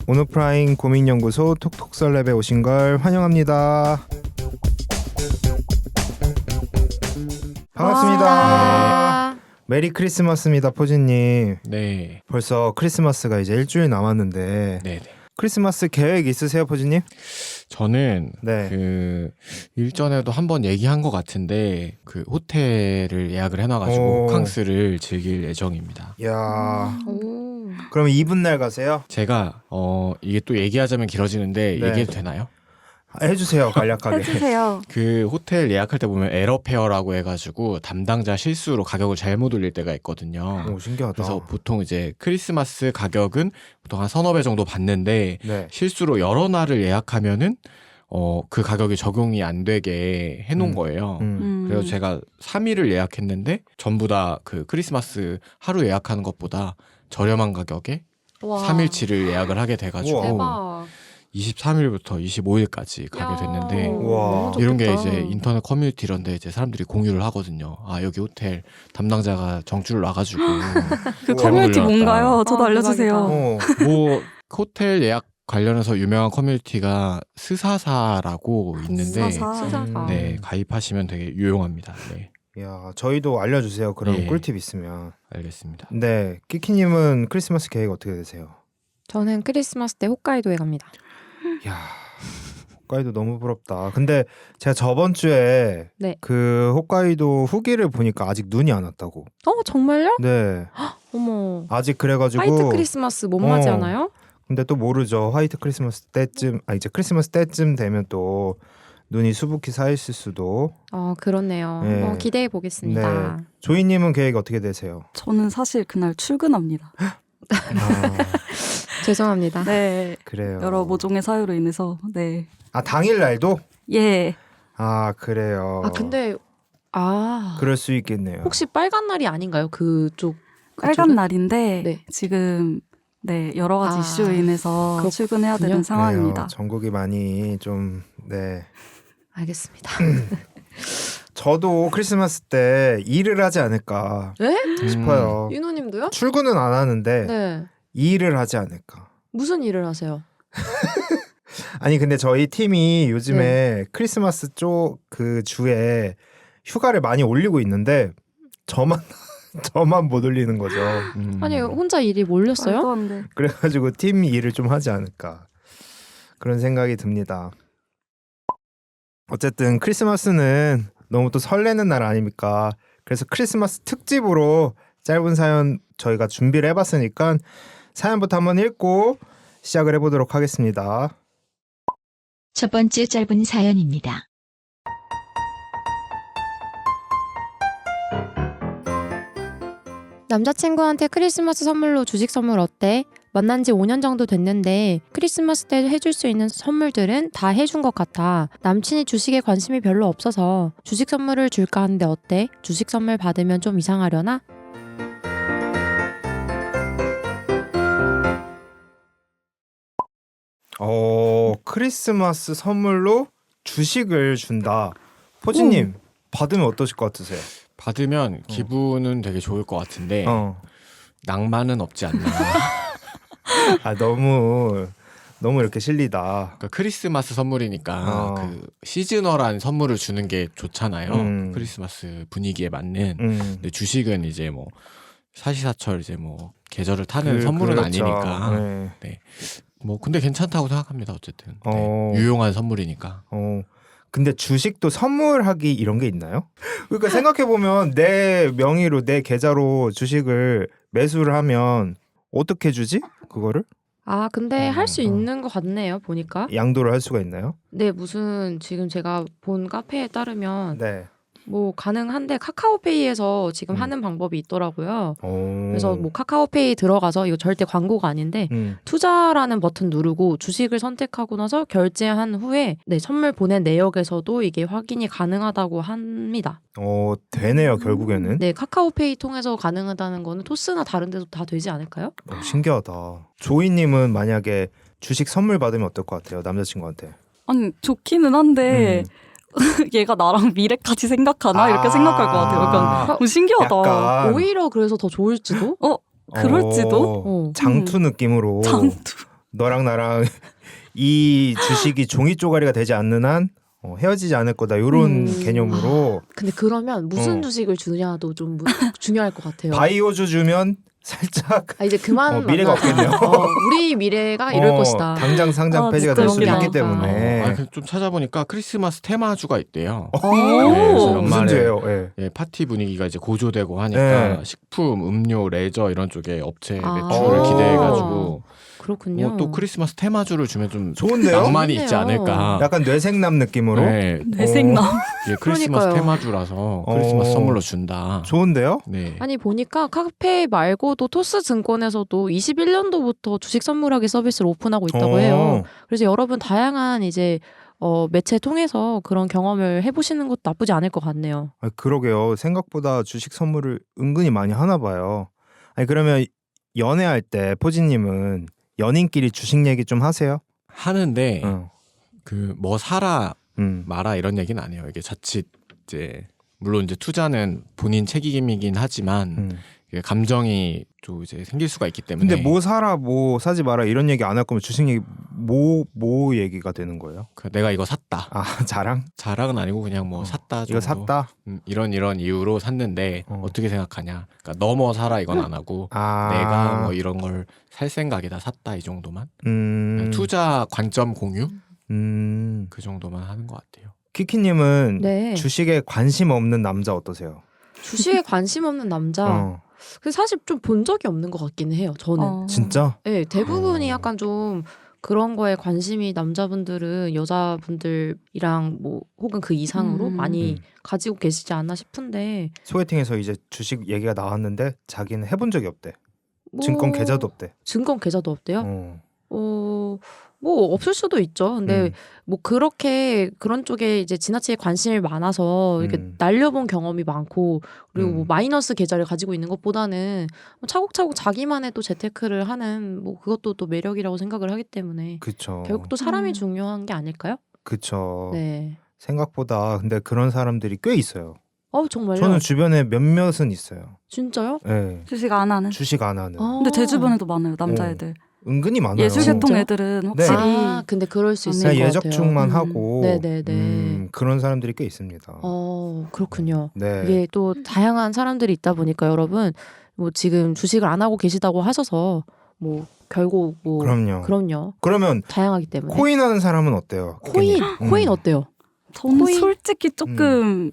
오노프라인 고민연구소 톡톡설랩에 오신 걸 환영합니다. 반갑습니다. 메리 크리스마스입니다, 포진님. 네. 벌써 크리스마스가 이제 일주일 남았는데 네. 크리스마스 계획 있으세요, 포진님? 저는 네. 그 일전에도 한번 얘기한 것 같은데 그 호텔을 예약을 해놔가지고 오. 호캉스를 즐길 예정입니다. 야, 오. 그럼 이분 날 가세요? 제가 이게 또 얘기하자면 길어지는데 네. 얘기해도 되나요? 해주세요, 간략하게. 해주세요. 그 호텔 예약할 때 보면 에러페어라고 해가지고 담당자 실수로 가격을 잘못 올릴 때가 있거든요. 오, 신기하다. 그래서 보통 이제 크리스마스 가격은 보통 한 서너 배 정도 받는데 네. 실수로 여러 날을 예약하면은 그 가격이 적용이 안 되게 해놓은 거예요. 그래서 제가 3일을 예약했는데 전부 다 그 크리스마스 하루 예약하는 것보다 저렴한 가격에 와. 3일치를 예약을 하게 돼가지고 우와. 대박. 23일부터 25일까지 가게 됐는데 우와. 이런 게 좋겠다. 이제 인터넷 커뮤니티 이런 데 이제 사람들이 공유를 하거든요. 아, 여기 호텔 담당자가 정주를 놔가지고 그 우와. 커뮤니티 올려놨다. 뭔가요? 저도 아, 알려주세요. 어, 뭐 호텔 예약 관련해서 유명한 커뮤니티가 스사사라고 있는데 스사사. 네, 가입하시면 되게 유용합니다. 네, 야, 저희도 알려주세요. 그럼 예. 꿀팁 있으면. 알겠습니다. 네, 키키님은 크리스마스 계획 어떻게 되세요? 저는 크리스마스 때 홋카이도에 갑니다. 야, 홋카이도 너무 부럽다. 근데 제가 저번 주에 네. 그 홋카이도 후기를 보니까 아직 눈이 안 왔다고. 정말요? 네, 어머. 아직 그래가지고. 화이트 크리스마스 못 맞이 어. 하나요? 근데 또 모르죠. 화이트 크리스마스 때쯤, 이제 크리스마스 때쯤 되면 또 눈이 수북히 쌓였을 수도. 그렇네요. 네. 기대해 보겠습니다. 조이님은 계획 어떻게 되세요? 저는 사실 그날 출근합니다. 아, 죄송합니다. 네. 그래요. 여러 모종의 사유로 인해서 네. 아, 당일 날도? 예. 아, 그래요. 근데 그럴 수 있겠네요. 혹시 빨간 날이 아닌가요? 그쪽 빨간 그쪽은? 날인데 네. 지금 네 여러 가지 이슈로 인해서 그렇군요. 출근해야 되는 상황입니다. 그래요. 전국이 많이 좀, 네. 알겠습니다. 저도 크리스마스 때 일을 하지 않을까 네? 싶어요. 윤호님도요? 출근은 안 하는데 네. 일을 하지 않을까. 무슨 일을 하세요? 아니 근데 저희 팀이 요즘에 크리스마스 쪽 그 주에 휴가를 많이 올리고 있는데 저만 못 올리는 거죠. 아니 혼자 일이 몰렸어요? 말도 안 돼. 그래가지고 팀 일을 좀 하지 않을까 그런 생각이 듭니다. 어쨌든 크리스마스는 너무 또 설레는 날 아닙니까? 그래서 크리스마스 특집으로 짧은 사연 저희가 준비를 해봤으니까 사연부터 한번 읽고 시작을 해보도록 하겠습니다. 첫 번째 짧은 사연입니다. 남자친구한테 크리스마스 선물로 주식 선물 어때? 만난 지 5년 정도 됐는데 크리스마스 때 해줄 수 있는 선물들은 다 해준 것 같아. 남친이 주식에 관심이 별로 없어서 주식 선물을 줄까 하는데 어때? 주식 선물 받으면 좀 이상하려나? 크리스마스 선물로 주식을 준다. 포지님 받으면 어떠실 것 같으세요? 받으면 기분은 되게 좋을 것 같은데 낭만은 없지 않나. 아 너무 이렇게 실리다. 그러니까 크리스마스 선물이니까 그 시즈널한 선물을 주는 게 좋잖아요. 크리스마스 분위기에 맞는. 근데 주식은 이제 뭐 사시사철 이제 뭐 계절을 타는 선물은 그렇죠. 아니니까. 네. 뭐 근데 괜찮다고 생각합니다. 어쨌든 네. 유용한 선물이니까. 근데 주식도 선물하기 이런 게 있나요? 그러니까 생각해 보면 내 명의로 내 계좌로 주식을 매수를 하면 어떻게 주지? 그거를? 근데 할 수 있는 것 같네요. 보니까. 양도를 할 수가 있나요? 네, 무슨 지금 제가 본 카페에 따르면 네. 뭐 가능한데 카카오페이에서 지금 하는 방법이 있더라고요. 오. 그래서 뭐 카카오페이 들어가서 이거 절대 광고가 아닌데 투자라는 버튼 누르고 주식을 선택하고 나서 결제한 후에 선물 보낸 내역에서도 이게 확인이 가능하다고 합니다. 되네요 결국에는. 네, 카카오페이 통해서 가능하다는 거는 토스나 다른 데도 다 되지 않을까요? 신기하다. 조이님은 만약에 주식 선물 받으면 어떨 것 같아요? 남자친구한테. 아니 좋기는 한데 얘가 나랑 미래까지 생각하나 이렇게 생각할 것 같아요. 약간 신기하다. 약간 오히려 그래서 더 좋을지도. 그럴지도. 어. 장투 느낌으로 장투. 너랑 나랑 이 주식이 종이 쪼가리가 되지 않는 한 헤어지지 않을 거다 이런 개념으로 근데 그러면 무슨 어. 주식을 주냐도 좀 중요할 것 같아요. 바이오주 주면 살짝 이제 그만 미래가 없겠네요. 우리 미래가 이럴 것이다. 당장 상장 폐지가 될 수도 진짜 있기 그런 게 때문에 아, 좀 찾아보니까 크리스마스 테마주가 있대요. 어, 그래서 무슨 연말에 죄예요? 예. 예, 파티 분위기가 이제 고조되고 하니까 네. 식품, 음료, 레저 이런 쪽에 업체 아. 매출을 기대해가지고 그렇군요. 뭐 또 크리스마스 테마주를 주면 좀 좋은데요? 낭만이 있지 좋네요. 않을까. 약간 뇌생남 느낌으로 네, 뇌생남. 예, 크리스마스 그러니까요. 테마주라서 크리스마스 선물로 준다. 좋은데요? 네. 아니 보니까 카페 말고도 토스 증권에서도 21년도부터 주식 선물하기 서비스를 오픈하고 있다고 해요. 그래서 여러분 다양한 이제 매체 통해서 그런 경험을 해보시는 것도 나쁘지 않을 것 같네요. 그러게요. 생각보다 주식 선물을 은근히 많이 하나 봐요. 아니 그러면 연애할 때 포지님은 연인끼리 주식 얘기 좀 하세요? 하는데 응. 그 뭐 사라 음. 마라 이런 얘기는 안 해요. 이게 자칫 이제 물론 이제 투자는 본인 책임이긴 하지만 이게 감정이 좀 이제 생길 수가 있기 때문에. 근데 뭐 사라 뭐 사지 마라 이런 얘기 안 할 거면 주식 얘기 뭐 얘기가 되는 거예요? 내가 이거 샀다. 아 자랑? 자랑은 아니고 그냥 뭐 샀다. 이거 정도. 샀다? 이런 이유로 샀는데 어떻게 생각하냐. 그러니까 넘어 사라 이건 안 하고 내가 뭐 이런 걸 살 생각이다 샀다 이 정도만. 그냥 투자 관점 공유 그 정도만 하는 것 같아요. 키키님은 네. 주식에 관심 없는 남자 어떠세요? 주식에 관심 없는 남자. 그 사실 좀 본 적이 없는 것 같기는 해요. 저는. 진짜? 네, 대부분이 약간 좀 그런 거에 관심이 남자분들은 여자분들이랑 뭐 혹은 그 이상으로 많이 가지고 계시지 않나 싶은데 소개팅에서 이제 주식 얘기가 나왔는데 자기는 해본 적이 없대. 뭐 증권 계좌도 없대. 증권 계좌도 없대요? 뭐 없을 수도 있죠. 근데 뭐 그렇게 그런 쪽에 이제 지나치게 관심이 많아서 이렇게 날려본 경험이 많고 그리고 뭐 마이너스 계좌를 가지고 있는 것보다는 뭐 차곡차곡 자기만의 또 재테크를 하는 뭐 그것도 또 매력이라고 생각을 하기 때문에 그쵸. 결국 또 사람이 중요한 게 아닐까요? 그쵸. 네. 생각보다 근데 그런 사람들이 꽤 있어요. 정말요? 저는 주변에 몇몇은 있어요. 진짜요? 네. 주식 안 하는. 주식 안 하는. 근데 제 주변에도 많아요 남자애들. 은근히 많아요. 예술계통 진짜? 애들은 네. 확실히 근데 그럴 수 있을 그냥 것 예적충만 같아요. 하고 네네네. 그런 사람들이 꽤 있습니다. 그렇군요. 네. 이게 또 다양한 사람들이 있다 보니까 여러분 뭐 지금 주식을 안 하고 계시다고 하셔서 뭐 결국 뭐 그럼요. 그러면 다양하기 때문에 코인 하는 사람은 어때요? 코인 어때요? 저는 코인? 솔직히 조금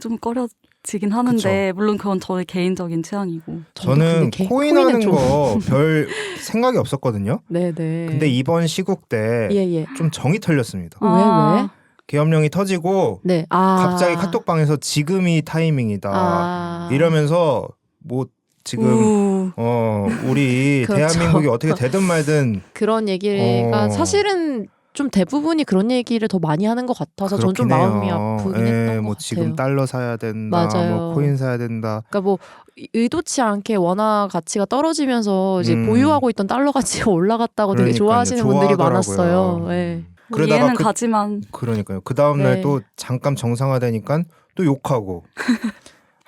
좀 꺼려지긴 하는데 물론 그건 저의 개인적인 취향이고. 저는 코인 하는 거 별 생각이 없었거든요. 네네. 근데 이번 시국 때 좀 정이 털렸습니다. 왜? 계엄령이 터지고 네. 갑자기 카톡방에서 지금이 타이밍이다 이러면서 뭐 지금 우리 그렇죠. 대한민국이 어떻게 되든 말든 그런 얘기가 사실은 좀 대부분이 그런 얘기를 더 많이 하는 것 같아서 전 좀 마음이 아프긴 했던 것 뭐 같아요. 지금 달러 사야 된다, 맞아요. 뭐 코인 사야 된다. 그러니까 뭐 의도치 않게 원화 가치가 떨어지면서 이제 보유하고 있던 달러 가치가 올라갔다고 되게 좋아하시는 분들이 많았어요. 네. 이해는 가지만 그러니까요. 그 다음 날 네. 또 잠깐 정상화되니까 또 욕하고.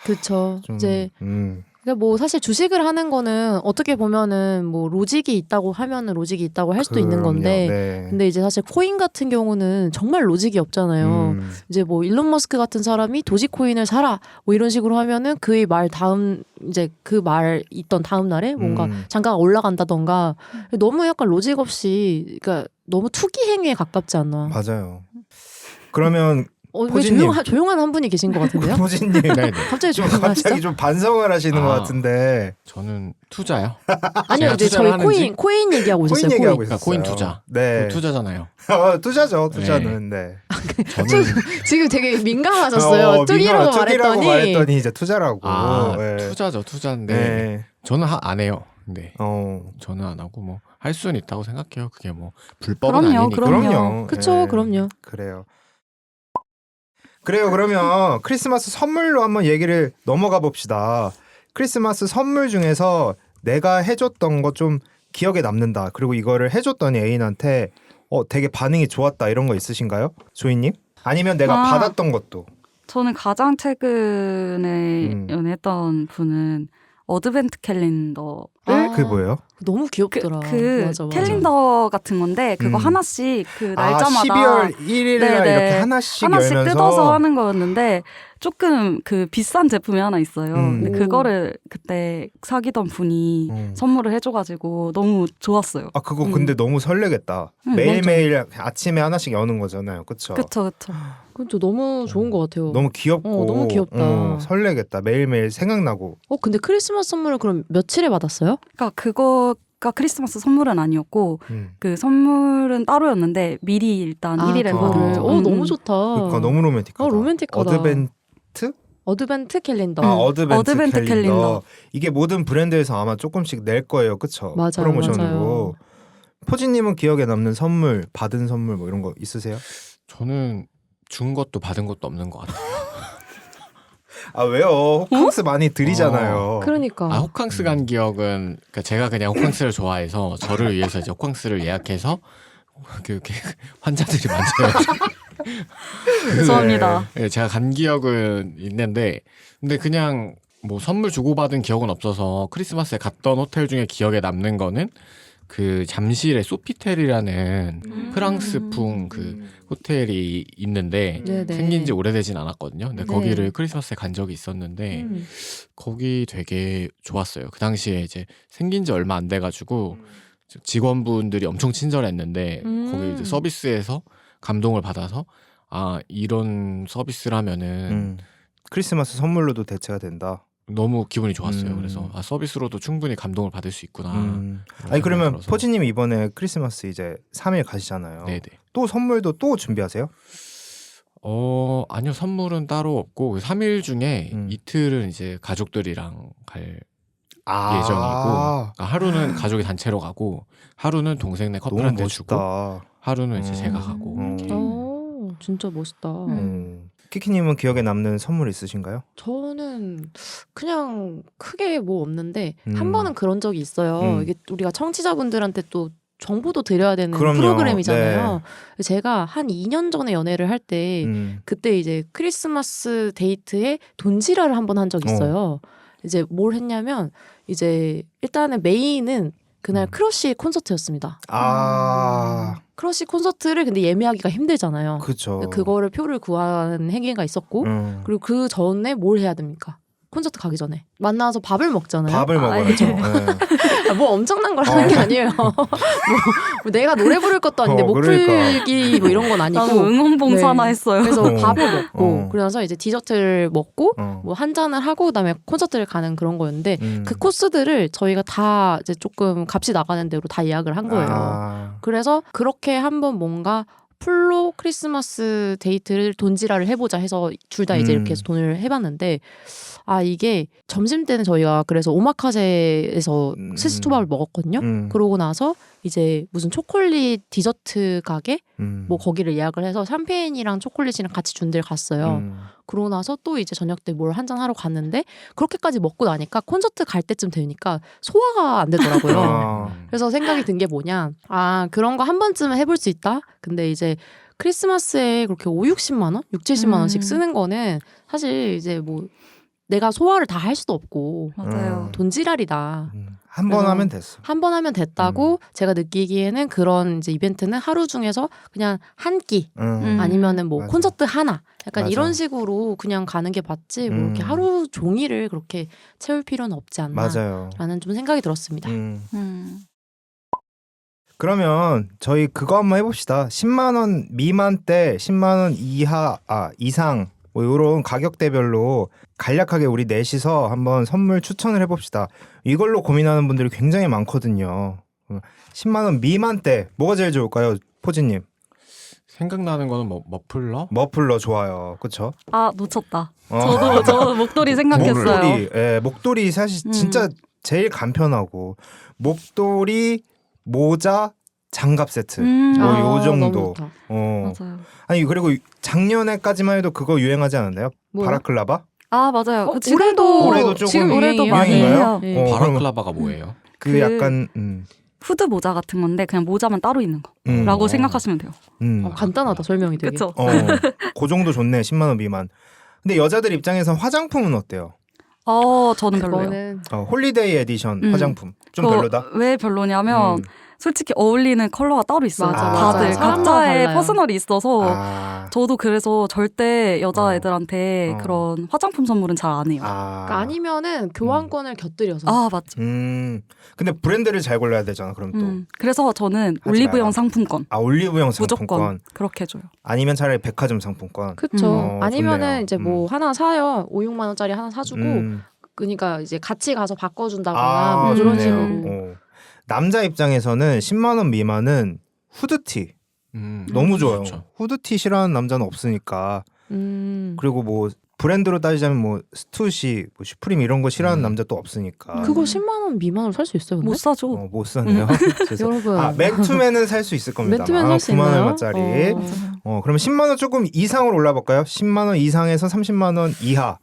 그렇죠. 이제 음. 그러니까 뭐 사실 주식을 하는 거는 어떻게 보면은 뭐 로직이 있다고 하면은 로직이 있다고 할 수도 있는 건데 네. 근데 이제 사실 코인 같은 경우는 정말 로직이 없잖아요. 이제 뭐 일론 머스크 같은 사람이 도지코인을 사라 뭐 이런 식으로 하면은 그의 말 다음 이제 그 말 있던 다음 날에 뭔가 장가가 올라간다던가 너무 약간 로직 없이 그러니까 너무 투기 행위에 가깝지 않나. 맞아요. 그러면 왜 포지님. 조용한 한 분이 계신 것 같은데요? 포지님 네네. 갑자기 갑자기 좀 반성을 하시는 것 같은데. 저는 투자요. 아니요, 이제 저희 코인 얘기하고 오셨어요. 코인 얘기하고 그러니까 있었어요. 코인 투자. 네. 투자잖아요. 투자죠. 투자는. 네. 저는 지금 되게 민감하셨어요. 투기라고 말했더니 이제 투자라고. 투자죠. 투자인데 네. 저는 안 해요. 근데 저는 안 하고 뭐 할 수는 있다고 생각해요. 그게 뭐 불법은 그럼요, 아니니까. 그럼요. 그렇죠. 네. 그럼요. 그래요. 그러면 크리스마스 선물로 한번 얘기를 넘어가 봅시다. 크리스마스 선물 중에서 내가 해줬던 거 좀 기억에 남는다. 그리고 이거를 해줬더니 애인한테 되게 반응이 좋았다 이런 거 있으신가요? 조이님? 아니면 내가 아. 받았던 것도. 저는 가장 최근에 연애했던 분은 어드벤트 캘린더. 그게 뭐예요? 너무 귀엽더라. 맞아. 캘린더 같은 건데 그거 하나씩 그 날짜마다 12월 1일 날 네네. 이렇게 하나씩 열면서 뜯어서 하는 거였는데 조금 그 비싼 제품이 하나 있어요. 근데 그거를 그때 사귀던 분이 선물을 해줘가지고 너무 좋았어요. 아 그거 근데 너무 설레겠다. 매일매일 아침에 하나씩 여는 거잖아요. 그쵸? 그쵸. 그건 너무 좋은 것 같아요. 너무 귀엽고 너무 귀엽다. 설레겠다. 매일매일 생각나고. 근데 크리스마스 선물을 그럼 며칠에 받았어요? 그러니까 그거가 크리스마스 선물은 아니었고 그 그 선물은 따로였는데 미리 일단 1일에 그거를. 너무 좋다. 그러니까 너무 로맨틱하다. 로맨틱하다. 어드벤트 캘린더. 어드벤트 캘린더. 캘린더. 이게 모든 브랜드에서 아마 조금씩 낼 거예요. 그쵸? 맞아요, 프로모션으로. 맞아요. 포지님은 기억에 남는 선물, 받은 선물 뭐 이런 거 있으세요? 저는 준 것도 받은 것도 없는 것 같아요. 아 왜요? 호캉스 많이 드리잖아요. 그러니까. 호캉스 간 기억은 그러니까 제가 그냥 호캉스를 좋아해서 저를 위해서 이제 호캉스를 예약해서 이렇게 환자들이 많아요. 죄송합니다. 네, 제가 간 기억은 있는데 근데 그냥 뭐 선물 주고받은 기억은 없어서 크리스마스에 갔던 호텔 중에 기억에 남는 거는 그 잠실에 소피텔이라는 프랑스풍 그 호텔이 있는데 네네. 생긴 지 오래되진 않았거든요. 근데 네. 거기를 크리스마스에 간 적이 있었는데 거기 되게 좋았어요. 그 당시에 이제 생긴 지 얼마 안 돼가지고 직원분들이 엄청 친절했는데 거기 이제 서비스에서 감동을 받아서 아 이런 서비스라면은 크리스마스 선물로도 대체가 된다. 너무 기분이 좋았어요. 그래서 서비스로도 충분히 감동을 받을 수 있구나. 아니 그러면 들어서. 포지님이 이번에 크리스마스 이제 3일 가시잖아요. 네네. 또 선물도 또 준비하세요? 아니요 선물은 따로 없고 3일 중에 이틀은 이제 가족들이랑 갈 예정이고 그러니까 하루는 가족이 단체로 가고 하루는 동생네 너무 커플한테 주고 멋있다. 하루는 이제 제가 가고 이렇게. 진짜 멋있다. 키키님은 기억에 남는 선물 있으신가요? 저는 그냥 크게 뭐 없는데 한 번은 그런 적이 있어요. 이게 우리가 청취자분들한테 또 정보도 드려야 되는 그럼요. 프로그램이잖아요. 제가 한 2년 전에 연애를 할 때 그때 이제 크리스마스 데이트에 돈지랄을 한 번 한 적이 있어요. 이제 뭘 했냐면 이제 일단은 메인은 그날 크러쉬 콘서트였습니다. 크러쉬 콘서트를 근데 예매하기가 힘들잖아요. 그렇죠. 그거를 표를 구하는 행위가 있었고 그리고 그 전에 뭘 해야 됩니까? 콘서트 가기 전에 만나서 밥을 먹잖아요. 밥을 먹어야죠. 네. 뭐 엄청난 걸 하는 게 아니에요. 뭐 내가 노래 부를 것도 아닌데 목 그러니까. 풀기 뭐 이런 건 아니고 나도 응원봉사나 네. 했어요. 그래서 밥을 먹고 그러면서 이제 디저트를 먹고 어. 뭐 한 잔을 하고 그다음에 콘서트를 가는 그런 거였는데 그 코스들을 저희가 다 이제 조금 값이 나가는 대로 다 예약을 한 거예요. 그래서 그렇게 한번 뭔가 풀로 크리스마스 데이트를 돈지랄을 해보자 해서 둘 다 이제 이렇게 해서 돈을 해봤는데 이게 점심 때는 저희가 그래서 오마카세에서 스시초밥을 먹었거든요. 그러고 나서 이제 무슨 초콜릿 디저트 가게 뭐 거기를 예약을 해서 샴페인이랑 초콜릿이랑 같이 준 데를 갔어요. 그러고 나서 또 이제 저녁 때 뭘 한잔 하러 갔는데 그렇게까지 먹고 나니까 콘서트 갈 때쯤 되니까 소화가 안 되더라고요. 그래서 생각이 든 게 뭐냐. 그런 거 한 번쯤은 해볼 수 있다. 근데 이제 크리스마스에 그렇게 50-60만 원? 60-70만 원씩 쓰는 거는 사실 이제 뭐 내가 소화를 다 할 수도 없고 맞아요. 돈지랄이다. 한 번 하면 됐어. 한 번 하면 됐다고 제가 느끼기에는 그런 이제 이벤트는 하루 중에서 그냥 한 끼 아니면은 뭐 맞아. 콘서트 하나 약간 맞아. 이런 식으로 그냥 가는 게 맞지 뭐 이렇게 하루 종일을 그렇게 채울 필요는 없지 맞아요. 않나라는 좀 생각이 들었습니다. 그러면 저희 그거 한번 해봅시다. 10만 원 미만대 10만 원 이상 뭐 이런 가격대별로 간략하게 우리 넷이서 한번 선물 추천을 해봅시다. 이걸로 고민하는 분들이 굉장히 많거든요. 10만 원 미만대 뭐가 제일 좋을까요, 포지님? 생각나는 거는 뭐 머플러 좋아요, 그렇죠? 놓쳤다. 저도 목도리 생각했어요. 목도리 사실 진짜 제일 간편하고 목도리, 모자, 장갑 세트 뭐 요 정도. 맞아요. 아니 그리고 작년에까지만 해도 그거 유행하지 않았나요? 뭐요? 바라클라바? 맞아요. 올해도 올해도 조금 지금 올해도 유행이에요. 많이 유행인가요? 해요. 그럼 바라클라바가 뭐예요? 그 약간 후드 모자 같은 건데 그냥 모자만 따로 있는 거라고 생각하시면 돼요. 간단하다 설명이 되게. 그렇죠. 그 정도 좋네. 10만 원 미만. 근데 여자들 입장에서 화장품은 어때요? 저는 별로예요. 그거는 홀리데이 에디션 화장품 좀 그거 별로다. 왜 별로냐면 솔직히 어울리는 컬러가 따로 있어요. 맞아, 다들 맞아. 각자의 사람마다 퍼스널이 있어서 저도 저도 그래서 절대 여자애들한테 그런 화장품 선물은 잘 안 해요. 그러니까 아니면은 교환권을 곁들여서. 맞죠. 근데 브랜드를 잘 골라야 되잖아. 그럼 또. 그래서 저는 하지 올리브영 마라. 상품권 올리브영 상품권. 무조건 그렇게 해줘요. 아니면 차라리 백화점 상품권. 그쵸. 아니면은 좋네요. 이제 뭐 하나 사요. 5, 6만 원짜리 하나 사주고 그러니까 이제 같이 가서 바꿔준다거나 뭐 이런 좋네요. 식으로. 남자 입장에서는 10만 원 미만은 후드티 너무 좋아요. 좋죠. 후드티 싫어하는 남자는 없으니까. 그리고 뭐 브랜드로 따지자면 뭐 스투시, 뭐 슈프림 이런 거 싫어하는 남자 또 없으니까. 그거 10만 원 미만으로 살 수 있어요? 근데? 못 사죠. 못 사네요. 여러분. 맨투맨은 살 수 있을 겁니다. 맨투맨 살 수 9만 있나요? 얼마짜리. 그러면 10만 원 조금 이상으로 올라볼까요? 10만 원 이상에서 30만 원 이하.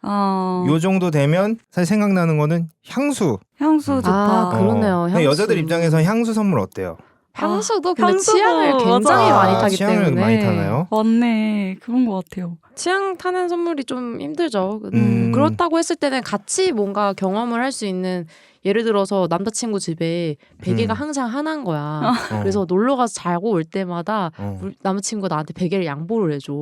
요 정도 되면 사실 생각나는 거는 향수. 향수 좋다. 그러네요. 근데 향수. 여자들 입장에서 향수 선물 어때요? 향수도 근데 향수도 취향을 굉장히 맞아. 많이 타기 취향을 때문에 많이 타나요? 맞네. 그런 것 같아요. 취향 타는 선물이 좀 힘들죠. 음. 그렇다고 했을 때는 같이 뭔가 경험을 할 수 있는 예를 들어서 남자친구 집에 베개가 항상 하나인 거야. 그래서 놀러 가서 자고 올 때마다 남자친구가 나한테 베개를 양보를 해줘.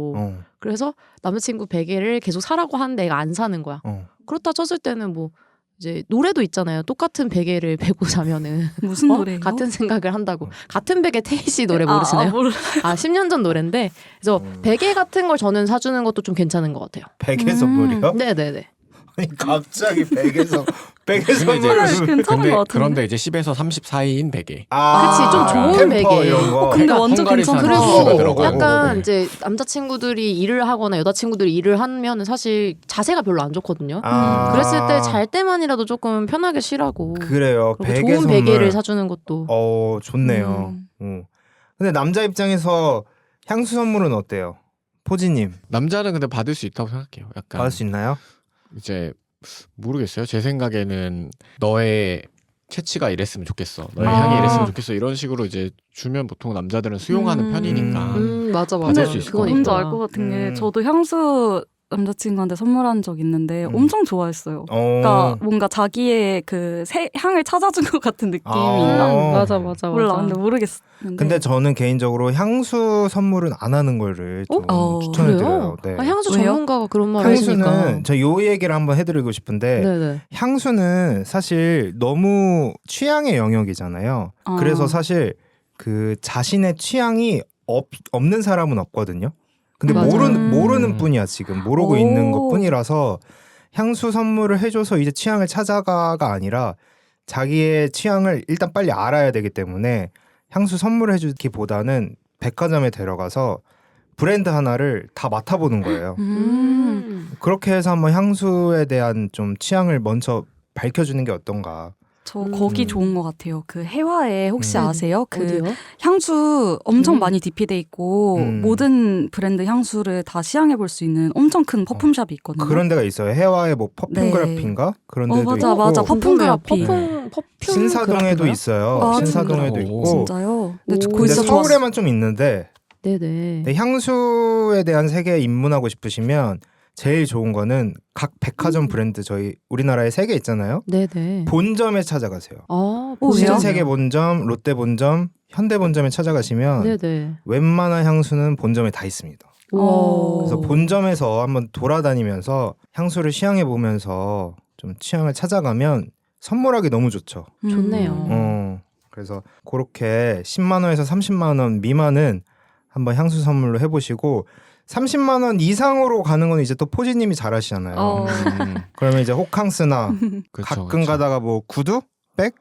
그래서 남자친구 베개를 계속 사라고 하는데 애가 안 사는 거야. 그렇다 쳤을 때는 뭐 이제 노래도 있잖아요. 똑같은 베개를 베고 자면은 무슨 노래예요? 같은 생각을 한다고. 같은 베개 태희 씨 노래 모르시나요? 몰라요. 10년 전 노래인데 그래서 베개 같은 걸 저는 사주는 것도 좀 괜찮은 것 같아요. 베개 선물이요? 네네네. 아니 갑자기 베개 근데 선물을 이제 괜찮은 것 같은데. 그런데 이제 10에서 30 사이인 베개. 그치, 좀 좋은 템퍼 베개. 이런 거. 근데 완전 헝가리산 괜찮다. 티슈가 그리고 들어가고. 약간 이제 남자친구들이 일을 하거나 여자친구들이 일을 하면은 사실 자세가 별로 안 좋거든요. 그랬을 때 잘 때만이라도 조금 편하게 쉬라고. 그래요. 그리고 베개 좋은 선물. 베개를 사주는 것도. 좋네요. 근데 남자 입장에서 향수 선물은 어때요? 포지님 남자는 근데 받을 수 있다고 생각해요. 약간 받을 수 있나요? 이제 모르겠어요. 제 생각에는 너의 채취가 이랬으면 좋겠어. 너의 아. 향이 이랬으면 좋겠어. 이런 식으로 이제 주면 보통 남자들은 수용하는 편이니까. 맞아 받을 수 있을 것 그건 같아요. 뭔지 있구나. 알 것 같은 게 저도 향수 남자친구한테 선물한 적 있는데 엄청 좋아했어요. 그러니까 뭔가 자기의 그 향을 찾아준 것 같은 느낌이 있나? 맞아. 몰라, 근데 모르겠는데. 근데 저는 개인적으로 향수 선물은 안 하는 거를 좀 추천을 드려요. 네. 향수 왜요? 전문가가 그런 말을 했으니까. 향수는 저 요 얘기를 한번 해드리고 싶은데 네네. 향수는 사실 너무 취향의 영역이잖아요. 그래서 사실 그 자신의 취향이 없는 사람은 없거든요. 근데 맞아요. 모르는 뿐이야 지금 모르고 있는 것 뿐이라서 향수 선물을 해줘서 이제 취향을 찾아가가 아니라 자기의 취향을 일단 빨리 알아야 되기 때문에 향수 선물을 해주기보다는 백화점에 데려가서 브랜드 하나를 다 맡아보는 거예요. 그렇게 해서 한번 향수에 대한 좀 취향을 먼저 밝혀주는 게 어떤가. 저 거기 좋은 것 같아요. 그 해화에 혹시 아세요? 그 어디요? 향수 엄청 많이 디피돼 있고 모든 브랜드 향수를 다 시향해 볼 수 있는 엄청 큰 퍼퓸샵이 있거든요. 그런 데가 있어요. 해와의 뭐 퍼퓸그라피인가 그런 데도 맞아, 있고. 맞아. 퍼퓸그라피. 퍼퓸 신사동에도 있어요. 아, 신사동에도 진짜요? 있고. 진짜요? 근데 오. 거기 근데 진짜 좋았어요. 서울에만 좀 있는데 네네. 근데 향수에 대한 세계에 입문하고 싶으시면 제일 좋은 거는 각 백화점 브랜드 저희 우리나라에 3개 있잖아요. 네네. 본점에 찾아가세요. 아, 오, 왜요? 신세계 본점, 롯데 본점, 현대 본점에 찾아가시면 네네. 웬만한 향수는 본점에 다 있습니다. 그래서 본점에서 한번 돌아다니면서 향수를 시향해 보면서 좀 취향을 찾아가면 선물하기 너무 좋죠. 좋네요. 그래서 그렇게 10만 원에서 30만 원 미만은 한번 향수 선물로 해보시고 30만 원 이상으로 가는 건 이제 또 포지님이 잘하시잖아요. 그러면 이제 호캉스나 그쵸, 가끔 그쵸. 가다가 뭐 구두, 백,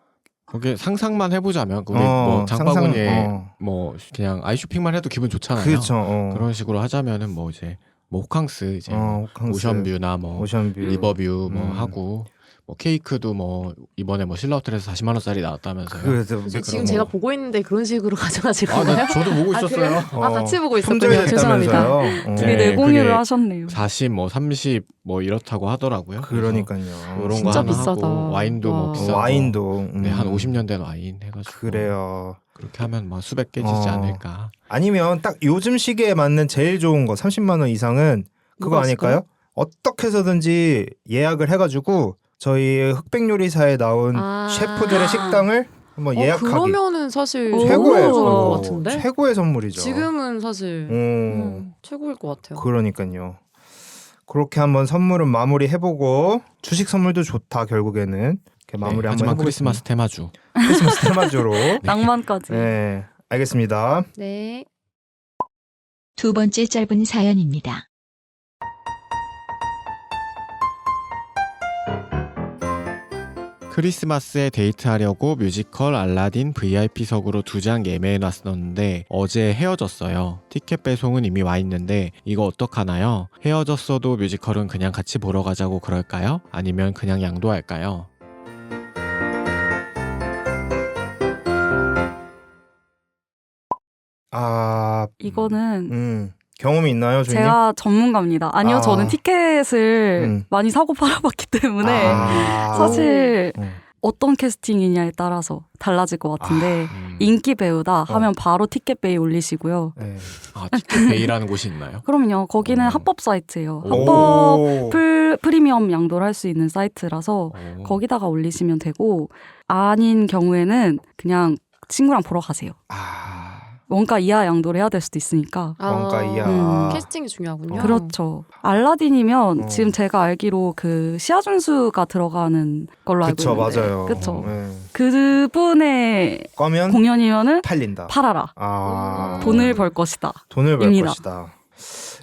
거기 상상만 해보자면 우리 뭐 장바구니에 상상, 뭐 그냥 아이쇼핑만 해도 기분 좋잖아요. 그렇죠. 그런 식으로 하자면은 뭐 이제 뭐 호캉스 이제 호캉스. 오션뷰나 뭐 오션뷰, 리버뷰 뭐 하고 뭐 케이크도 뭐 이번에 뭐 신라호텔에서 40만 원짜리 나왔다면서요. 그래서 지금 제가 보고 있는데 그런 식으로 가져가실 아, 거예요? 나 저도 보고 아, 있었어요. 그래요? 아, 같이 보고 있었군요. 품절이 죄송합니다. 됐다면서요. 둘이 네, 내공유를 그게 하셨네요. 40, 뭐 30, 뭐 이렇다고 하더라고요. 그러니까요. 이런 거 진짜 하나 비싸다. 하고 와인도 와. 뭐 비싸고 와인도 네, 한 50년 된 와인 해가지고 그래요. 그렇게 하면 뭐 수백 개 지지 어. 않을까. 아니면 딱 요즘 시기에 맞는 제일 좋은 거 30만 원 이상은 그거 뭐가 아닐까요? 어떻게 해서든지 예약을 해가지고 저희 흑백 요리사에 나온 아. 셰프들의 식당을 한번 예약하기. 그러면은 사실 최고의 좋을 것 같은데? 최고의 선물이죠. 지금은 사실 최고일 것 같아요. 그러니까요. 그렇게 한번 선물은 마무리 해보고 주식 선물도 좋다 결국에는 이렇게 마무리 네, 한번 하지만 해보겠습니다. 크리스마스 테마주. 크리스마스 테마주로. 낭만까지. 네, 알겠습니다. 네. 두 번째 짧은 사연입니다. 크리스마스에 데이트하려고 뮤지컬 알라딘 VIP석으로 2장 예매해놨었는데 어제 헤어졌어요. 티켓 배송은 이미 와 있는데 이거 어떡하나요? 헤어졌어도 뮤지컬은 그냥 같이 보러 가자고 그럴까요? 아니면 그냥 양도할까요? 아, 이거는 경험이 있나요, 주인님? 제가 전문가입니다. 아니요, 아. 저는 티켓을 많이 사고 팔아봤기 때문에 아. 사실 음. 어떤 캐스팅이냐에 따라서 달라질 것 같은데 인기 배우다 하면 바로 티켓베이 올리시고요. 네. 아, 티켓베이라는 곳이 있나요? 그럼요. 거기는 합법 사이트예요. 오. 합법 프리미엄 양도를 할 수 있는 사이트라서 오. 거기다가 올리시면 되고 아닌 경우에는 그냥 친구랑 보러 가세요. 아, 원가 이하 양도를 해야 될 수도 있으니까. 원가 이하. 캐스팅이 중요하군요. 그렇죠. 알라딘이면 어. 지금 제가 알기로 그 시아준수가 들어가는 걸로 알고 그쵸, 있는데. 맞아요. 그쵸. 네. 그분의 ቋ면 공연이면은 팔린다. 팔아라. 아, 돈을 벌 것이다. 돈을 벌 입니다. 것이다.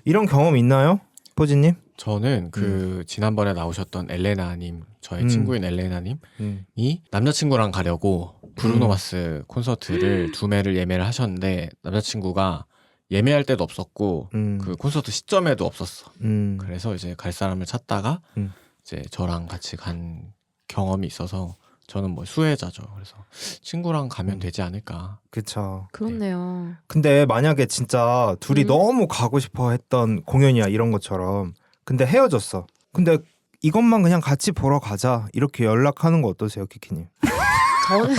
이런 경험 있나요, 포지님? 저는 그 지난번에 나오셨던 엘레나님, 저의 친구인 엘레나님이 남자친구랑 가려고 브루노마스 콘서트를 2매를 예매를 하셨는데 남자친구가 예매할 때도 없었고 그 콘서트 시점에도 없었어. 그래서 이제 갈 사람을 찾다가 이제 저랑 같이 간 경험이 있어서 저는 뭐 수혜자죠. 그래서 친구랑 가면 되지 않을까. 그쵸. 그렇네요. 근데 만약에 진짜 둘이 너무 가고 싶어 했던 공연이야 이런 것처럼 근데 헤어졌어. 근데 이것만 그냥 같이 보러 가자 이렇게 연락하는 거 어떠세요, 키키님? 저는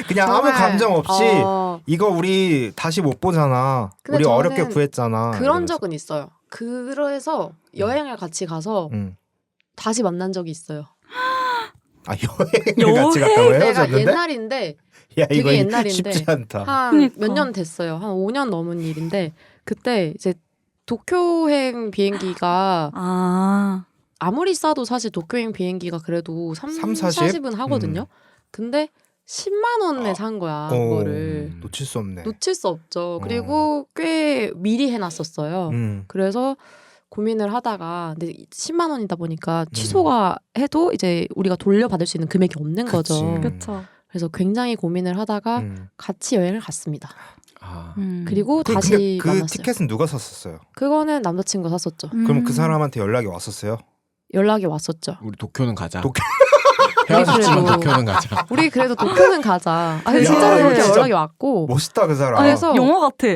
그냥 아무 정말, 감정 없이 어, 이거 우리 다시 못 보잖아. 근데 우리 저는 어렵게 구했잖아. 그런 이러면서. 적은 있어요. 그래서 여행을 같이 가서 다시 만난 적이 있어요. 아 여행을 같이 갔다고 내가 헤어졌는데? 옛날인데 야 이거 되게 옛날인데 쉽지 않다. 한 그러니까. 몇 년 됐어요. 한 5년 넘은 일인데 그때 이제 도쿄행 비행기가 아무리 싸도 사실 도쿄행 비행기가 그래도 3, 40은 하거든요. 근데 10만 원에 산 거야. 그거를 놓칠 수 없네. 놓칠 수 없죠. 그리고 꽤 미리 해놨었어요. 그래서 고민을 하다가 근데 10만 원이다 보니까 취소가 해도 이제 우리가 돌려받을 수 있는 금액이 없는 거죠. 그렇죠. 그래서 굉장히 고민을 하다가 같이 여행을 갔습니다. 아. 그리고 근데 다시 그 만났어요. 티켓은 누가 샀었어요? 그거는 남자친구가 샀었죠. 그럼 그 사람한테 연락이 왔었어요? 연락이 왔었죠. 우리 도쿄는 가자. 도쿄- 헤어졌지만 그래도- 도쿄는 가자. 우리 그래도 도쿄는 가자. 아니 야, 진짜로 이거 그렇게 진짜 연락이 왔고 멋있다 그 사람. 그래서 영화 같아.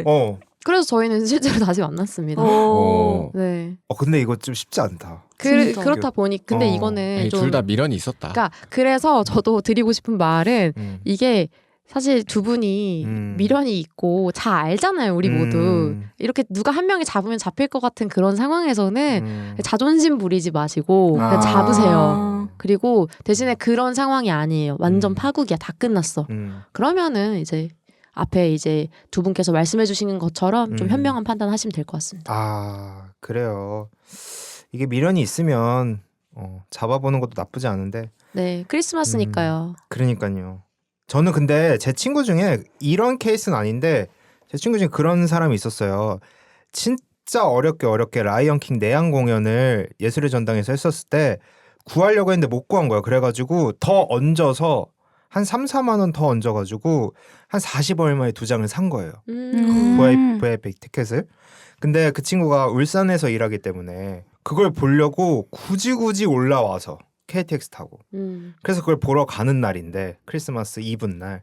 그래서 저희는 실제로 다시 만났습니다. 오. 네. 근데 이거 좀 쉽지 않다. 진짜. 그렇다 보니 근데 어. 이거는 좀 둘 다 미련이 있었다. 그러니까 그래서 저도 드리고 싶은 말은 이게 사실 두 분이 미련이 있고 잘 알잖아요. 우리 모두 이렇게 누가 한 명이 잡으면 잡힐 것 같은 그런 상황에서는 자존심 부리지 마시고 그냥 잡으세요. 그리고 대신에 그런 상황이 아니에요. 완전 파국이야. 다 끝났어. 그러면은 이제 앞에 이제 두 분께서 말씀해 주시는 것처럼 좀 현명한 판단하시면 될 것 같습니다. 아 그래요. 이게 미련이 있으면 잡아보는 것도 나쁘지 않은데. 네, 크리스마스니까요. 그러니까요. 저는 근데 제 친구 중에 이런 케이스는 아닌데 제 친구 중에 그런 사람이 있었어요. 진짜 어렵게 라이언킹 내한 공연을 예술의 전당에서 했었을 때 구하려고 했는데 못 구한 거야. 그래가지고 더 얹어서 한 3, 4만 원 더 얹어가지고 한 40 얼마에 2장을 산 거예요. VIP 티켓을. 근데 그 친구가 울산에서 일하기 때문에 그걸 보려고 굳이 올라와서 KTX 타고. 그래서 그걸 보러 가는 날인데 크리스마스 이브 날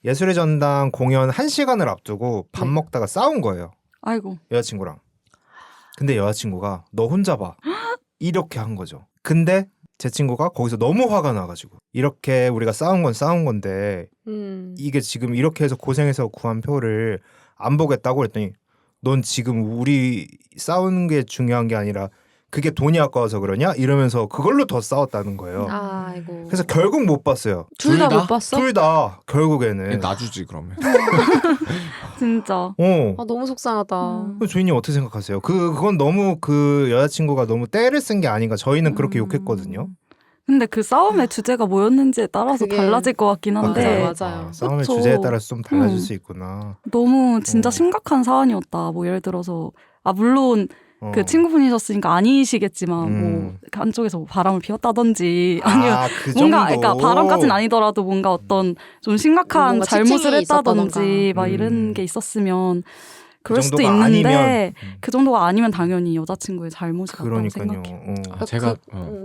예술의 전당 공연 1시간을 앞두고 밥 네. 먹다가 싸운 거예요. 아이고. 여자친구랑. 근데 여자친구가 너 혼자 봐. 이렇게 한 거죠. 근데 제 친구가 거기서 너무 화가 나가지고 이렇게 우리가 싸운 건 싸운 건데 이게 지금 이렇게 해서 고생해서 구한 표를 안 보겠다고 그랬더니 넌 지금 우리 싸우는 게 중요한 게 아니라 그게 돈이 아까워서 그러냐? 이러면서 그걸로 더 싸웠다는 거예요. 아이고. 그래서 결국 못 봤어요. 둘 다 둘 다? 못 봤어? 둘 다 결국에는. 놔주지 그러면. 진짜. 어. 너무 속상하다. 음. 조이님 어떻게 생각하세요? 그건 너무 그 여자친구가 너무 때를 쓴 게 아닌가. 저희는 그렇게 욕했거든요. 근데 그 싸움의 주제가 뭐였는지에 따라서 그게- 달라질 것 같긴 한데 맞아요. 싸움의 그쵸. 주제에 따라서 좀 달라질 음. 수 있구나. 너무 진짜 어. 심각한 사안이었다. 뭐 예를 들어서 물론 어. 그 친구분이셨으니까 아니시겠지만 음. 뭐 한쪽에서 뭐 바람을 피웠다든지 아니면 그 뭔가 정도. 그러니까 바람까지는 아니더라도 뭔가 어떤 좀 심각한 뭔가 잘못을 치팅이 했다든지 있었다던가. 막 이런 게 있었으면 그럴 수도 정도가 있는데 아니면, 그 정도가 아니면 당연히 여자친구의 잘못이 같다고 그러니까요. 생각해요. 제가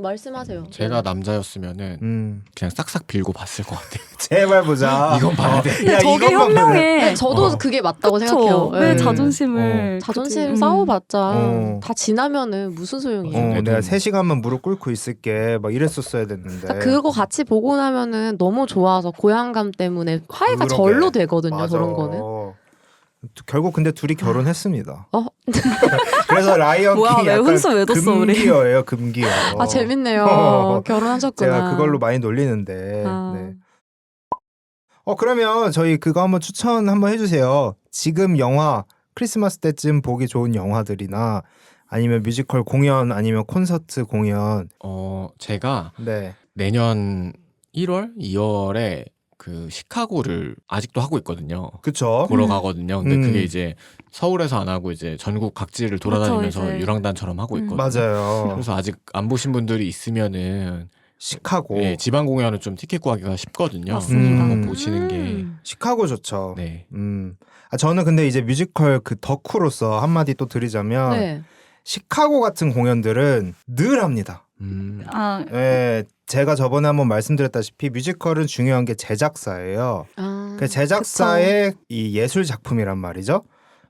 말씀하세요. 제가 남자였으면은 그냥 싹싹 빌고 봤을 것 같아요. 제발 보자. 이건 봐야 돼. 근데 야, 저게 이것만 현명해. 네, 저도 그게 맞다고 생각해요. 왜 네. 자존심을 자존심 그치? 싸워봤자 어. 다 지나면은 무슨 소용이에요. 어. 내가 3시간만 무릎 꿇고 있을게 막 이랬었어야 됐는데. 그러니까 그거 같이 보고 나면은 너무 좋아서 고향감 때문에 화해가 그러게. 절로 되거든요. 맞아. 그런 거는. 결국 근데 둘이 결혼했습니다. 어? 그래서 라이언 뭐야, 킹이 왜 약간 훈수 왜 뒀어, 우리? 금기어예요, 금기어. 아 재밌네요. 어. 결혼하셨구나. 제가 그걸로 많이 놀리는데. 아. 네. 그러면 저희 그거 한번 추천 한번 해주세요. 지금 영화 크리스마스 때쯤 보기 좋은 영화들이나 아니면 뮤지컬 공연 아니면 콘서트 공연. 제가 네. 내년 1월, 2월에 그 시카고를 아직도 하고 있거든요. 그쵸. 보러 가거든요. 근데 그게 음. 이제 서울에서 안 하고 이제 전국 각지를 돌아다니면서 그쵸, 이제. 유랑단처럼 하고 있거든요. 맞아요. 그래서 아직 안 보신 분들이 있으면은 시카고. 예, 지방 공연은 좀 티켓 구하기가 쉽거든요. 맞습니다. 한번 보시는 게 시카고 좋죠. 네. 저는 근데 이제 뮤지컬 그 덕후로서 한마디 또 드리자면 네. 시카고 같은 공연들은 늘 합니다. 아, 예, 제가 저번에 한번 말씀드렸다시피 뮤지컬은 중요한 게 제작사예요. 그 제작사의 이 예술 작품이란 말이죠.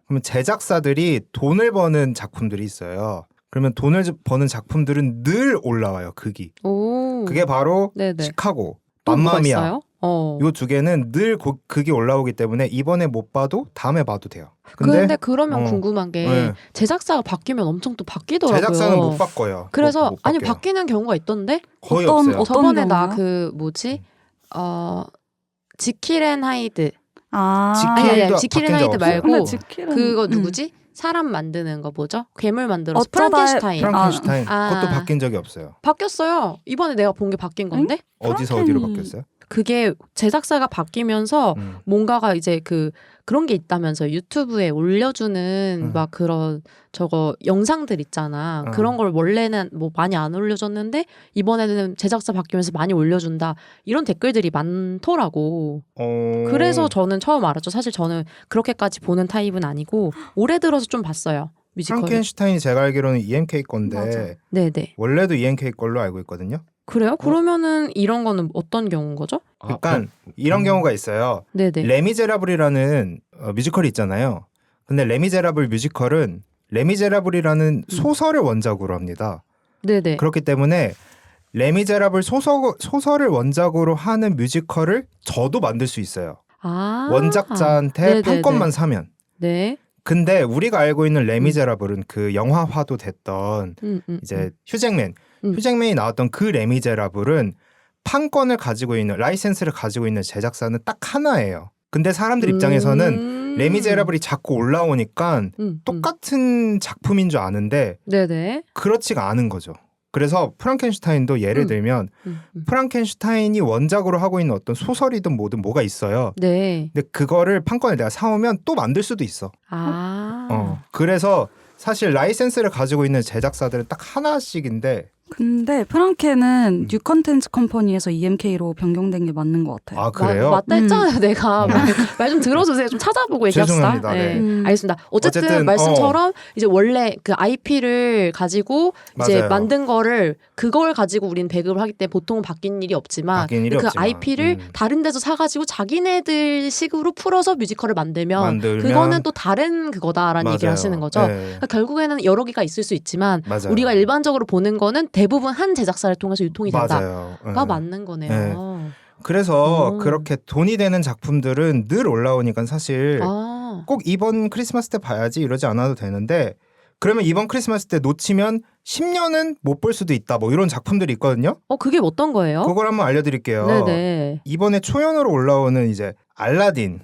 그러면 제작사들이 돈을 버는 작품들이 있어요. 그러면 돈을 버는 작품들은 늘 올라와요. 극이. 오. 그게 바로 네네. 시카고, 또 뭐가 맘마미아. 있어요? 요 두 개는 늘 극이 올라오기 때문에 이번에 못 봐도 다음에 봐도 돼요. 근데 그러면 어, 궁금한 게 네. 제작사가 바뀌면 엄청 또 바뀌더라고요. 제작사는 못 바꿔요. 그래서 못 아니 바뀌어요. 바뀌는 경우가 있던데 거의 어떤- 없어요. 어떤 저번에 나 경우요? 그 뭐지 지킬 앤 하이드 지킬도 아니 지킬 앤 바뀐 적 하이드 없어요. 말고 근데 지킬은 그거 누구지? 사람 만드는 거 뭐죠? 괴물 만들어서 어쩌다의 프랑켄슈타인. 프랑켄슈타인 아. 그것도 바뀐 적이 없어요. 바뀌었어요. 이번에 내가 본 게 바뀐 건데 어디서 프랑켄이- 어디로 바뀌었어요? 그게 제작사가 바뀌면서 뭔가가 이제 그런 게 있다면서 유튜브에 올려주는 막 그런 저거 영상들 있잖아. 그런 걸 원래는 뭐 많이 안 올려줬는데 이번에는 제작사 바뀌면서 많이 올려준다. 이런 댓글들이 많더라고. 그래서 저는 처음 알았죠. 사실 저는 그렇게까지 보는 타입은 아니고 올해 들어서 좀 봤어요. 뮤지컬. 프랑켄슈타인이 제가 알기로는 EMK 건데 맞아. 네네. 원래도 EMK 걸로 알고 있거든요. 그래요? 그러면은 이런 거는 어떤 경우인 거죠? 그러니까 이런 경우가 있어요. 네네. 레미제라블이라는 뮤지컬이 있잖아요. 근데 레미제라블 뮤지컬은 레미제라블이라는 소설을 원작으로 합니다. 네네. 그렇기 때문에 레미제라블 소설을 원작으로 하는 뮤지컬을 저도 만들 수 있어요. 아. 원작자한테 네네네. 판권만 사면. 네. 근데 우리가 알고 있는 레미제라블은 그 영화화도 됐던 이제 휴잭맨이 나왔던 그 레미제라블은 판권을 가지고 있는 라이센스를 가지고 있는 제작사는 딱 하나예요. 근데 사람들 입장에서는 레미제라블이 자꾸 올라오니까 똑같은 작품인 줄 아는데 네네. 그렇지가 않은 거죠. 그래서 프랑켄슈타인도 예를 들면 프랑켄슈타인이 원작으로 하고 있는 어떤 소설이든 뭐든 뭐가 있어요. 네. 근데 그거를 판권을 내가 사오면 또 만들 수도 있어. 아. 그래서 사실 라이센스를 가지고 있는 제작사들은 딱 하나씩인데 근데 프랑케는 뉴 컨텐츠 컴퍼니에서 EMK로 변경된 게 맞는 것 같아요. 아 그래요? 맞다 했잖아요, 내가. 말 좀 들어주세요. 좀 찾아보고 얘기합시다. 죄송합니다. 네. 알겠습니다. 어쨌든 어쨌든, 말씀처럼 이제 원래 그 IP를 가지고 이제 맞아요. 만든 거를 그걸 가지고 우리는 배급을 하기 때문에 보통은 바뀐 일이 없지만 바뀐 일이 그 없지만. IP를 다른 데서 사가지고 자기네들 식으로 풀어서 뮤지컬을 만들면 그거는 또 다른 그거다라는 맞아요. 얘기를 하시는 거죠. 네. 그러니까 결국에는 여러 개가 있을 수 있지만 맞아요. 우리가 일반적으로 보는 거는 대부분 한 제작사를 통해서 유통이 된다가 맞아요. 네. 맞는 거네요. 네. 그래서 오. 그렇게 돈이 되는 작품들은 늘 올라오니까 사실 아, 꼭 이번 크리스마스 때 봐야지 이러지 않아도 되는데 그러면 이번 크리스마스 때 놓치면 10년은 못 볼 수도 있다. 뭐 이런 작품들이 있거든요. 그게 어떤 거예요? 그걸 한번 알려드릴게요. 네네. 이번에 초연으로 올라오는 이제 알라딘.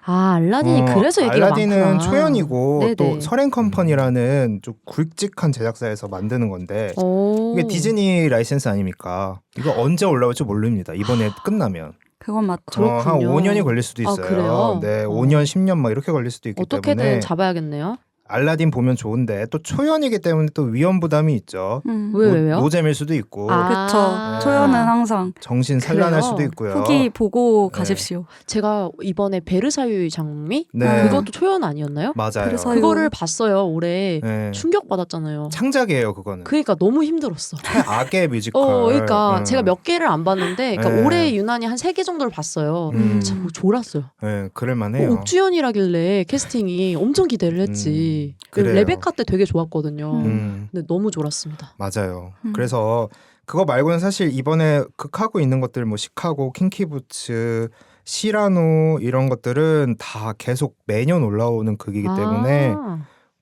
아, 알라딘이 그래서 얘기가 알라딘은 많구나. 초연이고 네네. 또 서렌 컴퍼니라는 좀 굵직한 제작사에서 만드는 건데 오. 이게 디즈니 라이센스 아닙니까? 이거 언제 올라올지 모릅니다. 이번에 끝나면. 그건 맞죠. 그렇군요. 한 5년이 걸릴 수도 있어요. 그래요? 네, 5년, 10년 막 이렇게 걸릴 수도 있기 어떻게든 때문에 잡아야겠네요. 알라딘 보면 좋은데 또 초연이기 때문에 또 위험 부담이 있죠. 왜요? 노잼일 수도 있고 아. 그렇죠. 초연은 항상 정신 산란할 그래요? 수도 있고요. 후기 보고 네. 가십시오. 제가 이번에 베르사유 장미 네. 그것도 초연 아니었나요? 맞아요. 베르사유. 그거를 봤어요. 올해 네. 충격 받았잖아요. 창작이에요, 그거는. 그러니까 너무 힘들었어. 악의 뮤지컬. 그러니까 제가 몇 개를 안 봤는데, 그러니까 네. 올해 유난히 한 3개 정도를 봤어요. 참 졸았어요. 네, 그럴만해요. 옥주연이라길래 캐스팅이 엄청 기대를 했지. 그래요. 레베카 때 되게 좋았거든요. 음, 근데 너무 졸았습니다. 맞아요. 그래서 그거 말고는 사실 이번에 극하고 있는 것들 뭐 시카고, 킹키부츠, 시라노 이런 것들은 다 계속 매년 올라오는 극이기 때문에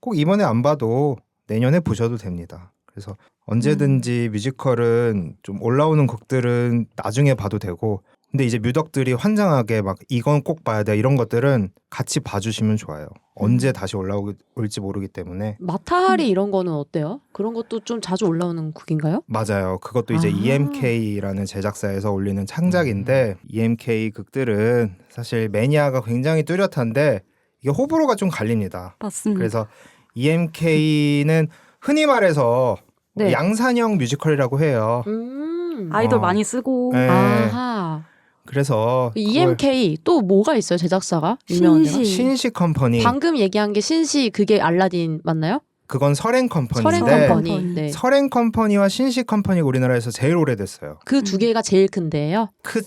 꼭 이번에 안 봐도 내년에 보셔도 됩니다. 그래서 언제든지 뮤지컬은 좀 올라오는 곡들은 나중에 봐도 되고 근데 이제 뮤덕들이 환장하게 막 이건 꼭 봐야 돼 이런 것들은 같이 봐주시면 좋아요. 언제 다시 올라올지 모르기 때문에. 마타하리 이런 거는 어때요? 그런 것도 좀 자주 올라오는 곡인가요? 맞아요. 그것도 이제 아. EMK라는 제작사에서 올리는 창작인데 EMK 극들은 사실 매니아가 굉장히 뚜렷한데 이게 호불호가 좀 갈립니다. 맞습니다. 그래서 EMK는 흔히 말해서 네. 양산형 뮤지컬이라고 해요. 아이돌 어. 많이 쓰고 네. 아하. 그래서 EMK 또 뭐가 있어요? 제작사가 유명한 데가? 신시. 신시 컴퍼니 방금 얘기한 게 신시 그게 알라딘 맞나요? 그건 서렌 서렌 컴퍼니인데 컴퍼니. 컴퍼니. 네. 서렌 컴퍼니와 신시 컴퍼니가 우리나라에서 제일 오래됐어요. 그 두 개가 제일 큰데요. 그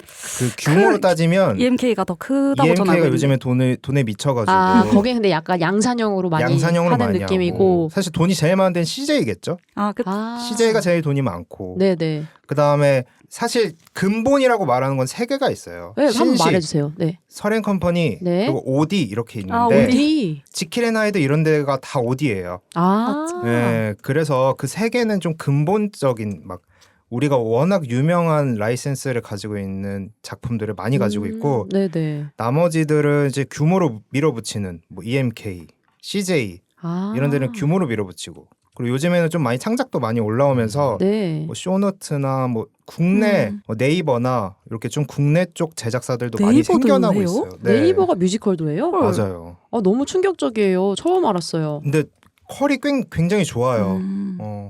규모로 따지면 EMK가 더 크다고 저는 알고 EMK가 있는데. 요즘에 돈에 미쳐가지고 아, 거기 근데 약간 양산형으로 많이 양산형으로 하는 많이 느낌이고. 하고. 사실 돈이 제일 많은 데는 CJ겠죠. 그 아. CJ가 제일 돈이 많고 네네. 그 다음에 사실 근본이라고 말하는 건 세 개가 있어요. 네, 한번 신시, 말해주세요. 네. 서렌 컴퍼니 네. 그리고 오디 이렇게 있는데 아, 오디. 어디? 지킬앤하이드 이런 데가 다 오디예요. 아. 네, 그래서 그 세 개는 좀 근본적인 막 우리가 워낙 유명한 라이센스를 가지고 있는 작품들을 많이 가지고 있고 네네. 나머지들은 이제 규모로 밀어붙이는 뭐 EMK, CJ 아. 이런 데는 규모로 밀어붙이고 그리고 요즘에는 좀 많이 창작도 많이 올라오면서 네. 뭐 쇼노트나 뭐 국내 뭐 네이버나 이렇게 좀 국내 쪽 제작사들도 많이 네이버도 생겨나고 해요? 있어요. 네이버가 뮤지컬도 해요? 맞아요. 너무 충격적이에요. 처음 알았어요. 근데 퀄이 굉장히 좋아요.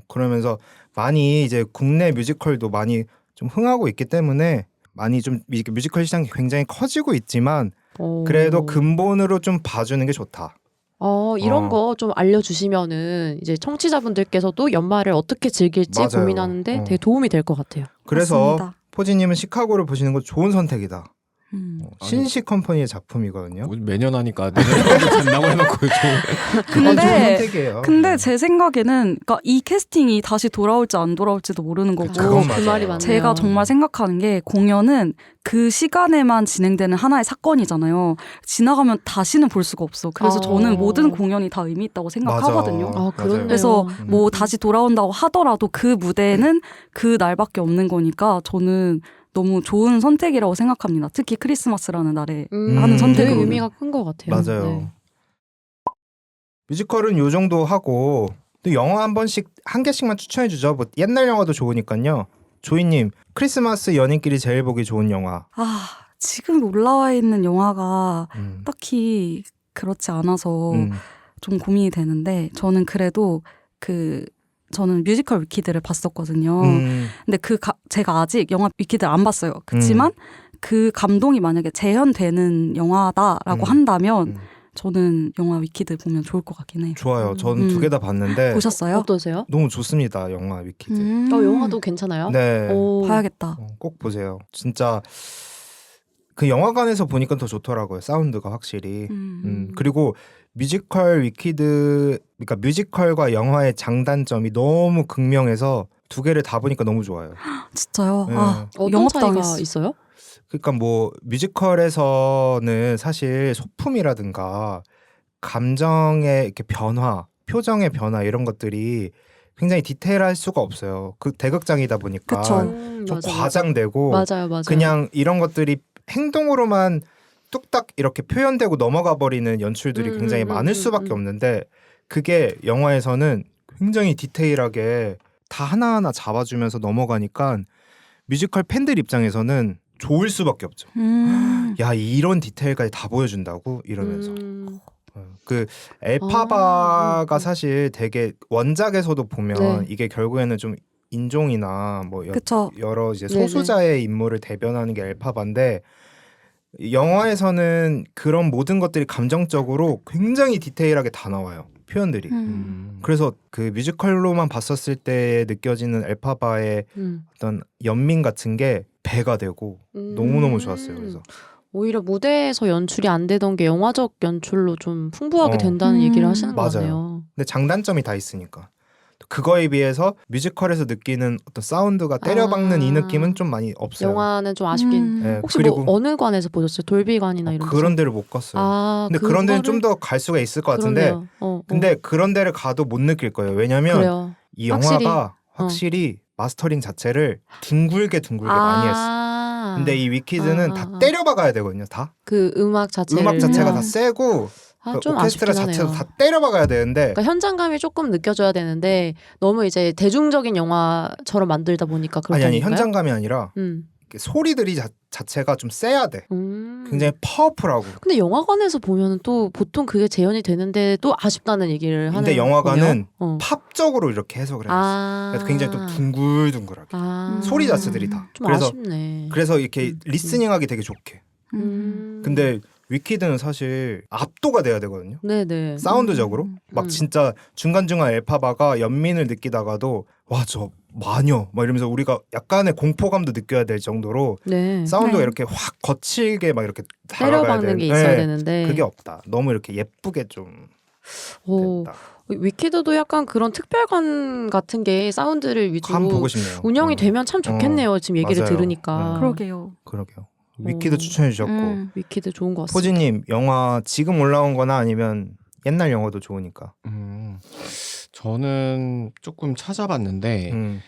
그러면서 많이 이제 국내 뮤지컬도 많이 좀 흥하고 있기 때문에 많이 좀 뮤지컬 시장이 굉장히 커지고 있지만 그래도 근본으로 좀 봐주는 게 좋다. 이런 거 좀 알려주시면은 이제 청취자분들께서도 연말을 어떻게 즐길지 맞아요. 고민하는데 되게 도움이 될 것 같아요. 그래서 맞습니다. 포지님은 시카고를 보시는 거 좋은 선택이다. 아니, 신시 컴퍼니의 작품이거든요. 뭐 매년 하니까 내년까지 된다고 해놓고 좀 그건 좋은 근데 선택이에요. 근데 제 생각에는 그러니까 이 캐스팅이 다시 돌아올지 안 돌아올지도 모르는 거고 그건 그 맞아요. 말이 맞네요. 제가 정말 생각하는 게 공연은 그 시간에만 진행되는 하나의 사건이잖아요. 지나가면 다시는 볼 수가 없어. 그래서 저는 모든 공연이 다 의미 있다고 생각하거든요. 맞아. 그렇네요. 그래서 뭐 다시 돌아온다고 하더라도 그 무대는 그 날밖에 없는 거니까 저는 너무 좋은 선택이라고 생각합니다. 특히 크리스마스라는 날에 하는 되게 선택은 의미가 큰 것 같아요. 맞아요. 네. 뮤지컬은 요 정도 하고 또 영화 한 번씩 한 개씩만 추천해 주죠. 뭐 옛날 영화도 좋으니까요. 조이님 크리스마스 연인끼리 제일 보기 좋은 영화. 지금 올라와 있는 영화가 음. 딱히 그렇지 않아서 음. 좀 고민이 되는데 저는 그래도 그 저는 뮤지컬 위키드를 봤었거든요. 근데 제가 아직 영화 위키드를 안 봤어요. 그렇지만 그 감동이 만약에 재현되는 영화다라고 한다면 저는 영화 위키드 보면 좋을 것 같긴 해요. 좋아요. 저는 두 개 다 봤는데 보셨어요? 어떠세요? 너무 좋습니다. 영화 위키드. 영화도 괜찮아요? 네. 봐야겠다. 꼭 보세요. 진짜 그 영화관에서 보니까 더 좋더라고요. 사운드가 확실히. 그리고 뮤지컬 위키드, 그러니까 뮤지컬과 영화의 장단점이 너무 극명해서 두 개를 다 보니까 너무 좋아요. 진짜요? 네. 어떤 차이가 있어요? 그러니까 뭐 뮤지컬에서는 사실 소품이라든가 감정의 이렇게 변화, 표정의 변화 이런 것들이 굉장히 디테일할 수가 없어요. 그 대극장이다 보니까 좀 과장되고 맞아요. 그냥 이런 것들이 행동으로만 뚝딱 이렇게 표현되고 넘어가 버리는 연출들이 굉장히 많을 수밖에 없는데 그게 영화에서는 굉장히 디테일하게 다 하나하나 잡아주면서 넘어가니까 뮤지컬 팬들 입장에서는 좋을 수밖에 없죠. 야, 이런 디테일까지 다 보여준다고 이러면서 그 엘파바가 사실 되게 원작에서도 보면 이게 결국에는 좀 인종이나 뭐 여러 이제 소수자의 인물을 대변하는 게 엘파바인데 영화에서는 그런 모든 것들이 감정적으로 굉장히 디테일하게 다 나와요. 표현들이. 그래서 그 뮤지컬로만 봤었을 때 느껴지는 엘파바의 어떤 연민 같은 게 배가 되고 너무너무 좋았어요. 그래서 오히려 무대에서 연출이 안 되던 게 영화적 연출로 좀 풍부하게 된다는 얘기를 하시는 맞아요. 거네요. 근데 장단점이 다 있으니까. 그거에 비해서 뮤지컬에서 느끼는 어떤 사운드가 때려박는 이 느낌은 좀 많이 없어요. 영화는 좀 아쉽긴. 네, 혹시 그리고 뭐 어느 관에서 보셨어요? 돌비관이나 이런 그런 데를 못 갔어요. 근데 그런 데는 좀 더 갈 수가 있을 것 같은데 근데 그런 데를 가도 못 느낄 거예요. 왜냐면 그래요. 이 영화가 확실히 마스터링 자체를 둥글게 많이 했어. 근데 이 위키드는 다 때려박아야 되거든요. 다. 그 음악 자체를. 다 세고 그 좀 오케스트라 아쉽긴 자체도 하네요. 다 때려박아야 되는데 그러니까 현장감이 조금 느껴져야 되는데 너무 이제 대중적인 영화처럼 만들다 보니까 그렇다니까요. 아니 현장감이 아니라 소리들이 자체가 좀 세야 돼. 굉장히 파워풀하고. 근데 영화관에서 보면 또 보통 그게 재현이 되는데 또 아쉽다는 얘기를 하는. 근데 영화관은 팝적으로 이렇게 해석을 해놨어. 그래서 굉장히 또 둥글둥글하게 소리 자체들이 다. 좀 아쉽네. 그래서 이렇게 리스닝하기 되게 좋게. 근데 위키드는 사실 압도가 돼야 되거든요. 네네. 사운드적으로 막 진짜 중간중간 엘파바가 연민을 느끼다가도 와 저 마녀 막 이러면서 우리가 약간의 공포감도 느껴야 될 정도로 사운드가 이렇게 확 거칠게 막 이렇게 때려박는 게 있어야 되는데 그게 없다. 너무 이렇게 예쁘게 좀 된다. 위키드도 약간 그런 특별관 같은 게 사운드를 위주로 한번 보고 싶네요. 운영이 되면 참 좋겠네요. 지금 얘기를 맞아요. 들으니까. 그러게요. 위키드 추천해 주셨고 위키드 좋은 것 같습니다. 포지님 영화 지금 올라온 거나 아니면 옛날 영화도 좋으니까. 저는 조금 찾아봤는데